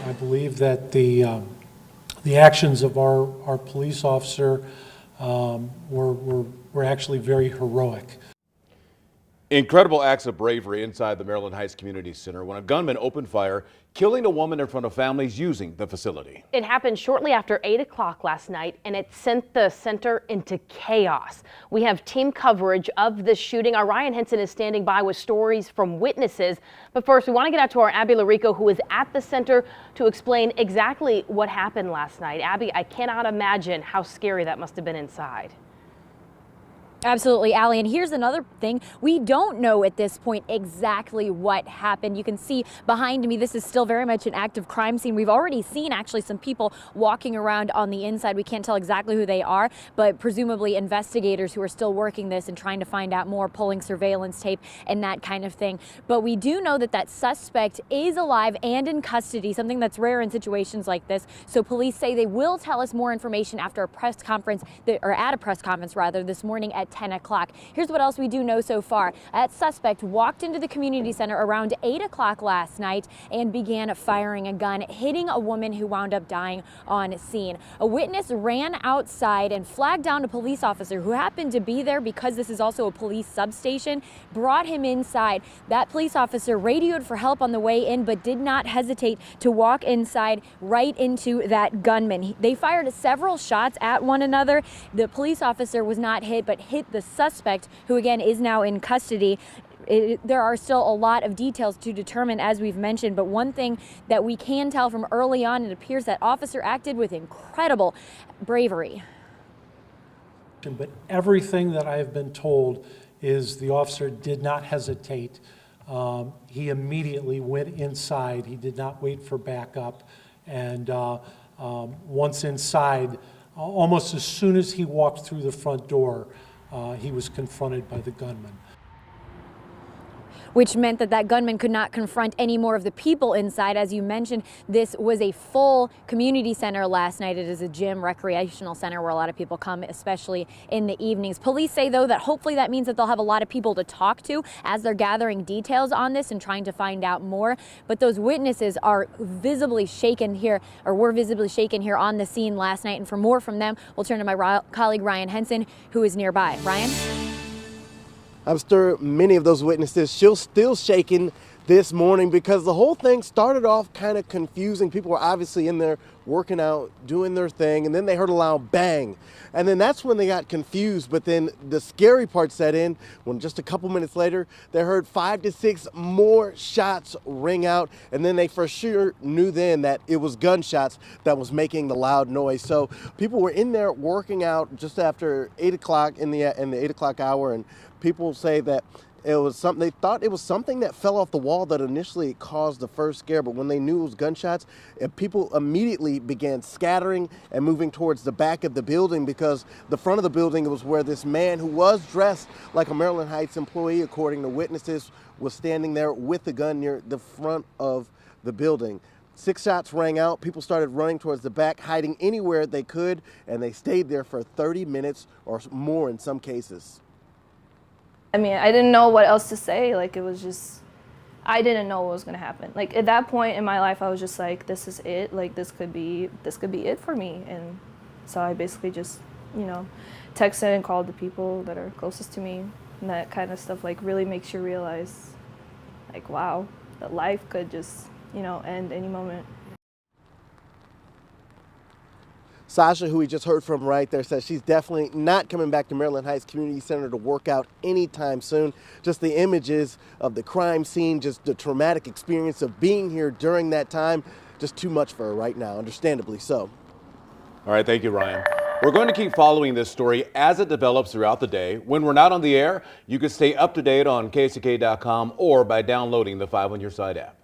I believe that the actions of our police officer were actually very heroic. Incredible acts of bravery inside the Maryland Heights Community Center when a gunman opened fire, killing a woman in front of families using the facility. It happened shortly after 8 o'clock last night, and it sent the center into chaos. We have team coverage of this shooting. Our Ryan Henson is standing by with stories from witnesses. But first, we want to get out to our Abby Larico, who is at the center to explain exactly what happened last night. Abby, I cannot imagine how scary that must have been inside. Absolutely, Allie. And here's another thing. We don't know at this point exactly what happened. You can see behind me, this is still very much an active crime scene. We've already seen actually some people walking around on the inside. We can't tell exactly who they are, but presumably investigators who are still working this and trying to find out more, pulling surveillance tape and that kind of thing. But we do know that that suspect is alive and in custody, something that's rare in situations like this. So police say they will tell us more information after a press conference, or at a press conference rather, this morning at 10 o'clock. Here's what else we do know so far. That suspect walked into the community center around 8 o'clock last night and began firing a gun, hitting a woman who wound up dying on scene. A witness ran outside and flagged down a police officer who happened to be there because this is also a police substation, brought him inside. That police officer radioed for help on the way in, but did not hesitate to walk inside right into that gunman. They fired several shots at one another. The police officer was not hit, but hit the suspect, who again is now in custody. There are still a lot of details to determine, as we've mentioned, but one thing that we can tell from early on, it appears that officer acted with incredible bravery. But everything that I have been told is the officer did not hesitate. He immediately went inside. He did not wait for backup. And once inside, almost as soon as he walked through the front door, he was confronted by the gunman. Which meant that that gunman could not confront any more of the people inside. As you mentioned, this was a full community center last night. It is a gym, recreational center where a lot of people come, especially in the evenings. Police say, though, that hopefully that means that they'll have a lot of people to talk to as they're gathering details on this and trying to find out more. But those witnesses are visibly shaken here, or were visibly shaken here on the scene last night. And for more from them, we'll turn to my colleague Ryan Henson, who is nearby. Ryan? I'm sure many of those witnesses still shaking this morning because the whole thing started off kind of confusing. People were obviously in there working out, doing their thing, and then they heard a loud bang. And then that's when they got confused. But then the scary part set in when just a couple minutes later, they heard 5 to 6 more shots ring out. And then they for sure knew then that it was gunshots that was making the loud noise. So people were in there working out just after 8 o'clock in the 8 o'clock hour. And people say that it was something, they thought it was something that fell off the wall that initially caused the first scare, but when they knew it was gunshots, people immediately began scattering and moving towards the back of the building because the front of the building was where this man who was dressed like a Maryland Heights employee, according to witnesses, was standing there with the gun near the front of the building. 6 shots rang out. People started running towards the back, hiding anywhere they could, and they stayed there for 30 minutes or more in some cases. I mean, I didn't know what else to say. Like, it was just, I didn't know what was gonna happen. Like, at that point in my life, I was just like, this is it. Like, this could be it for me. And so I basically just, you know, texted and called the people that are closest to me. And that kind of stuff, like, really makes you realize, like, wow, that life could just, you know, end any moment. Sasha, who we just heard from right there, says she's definitely not coming back to Maryland Heights Community Center to work out anytime soon. Just the images of the crime scene, just the traumatic experience of being here during that time, just too much for her right now, understandably so. All right, thank you, Ryan. We're going to keep following this story as it develops throughout the day. When we're not on the air, you can stay up to date on KSK.com or by downloading the 5 on Your Side app.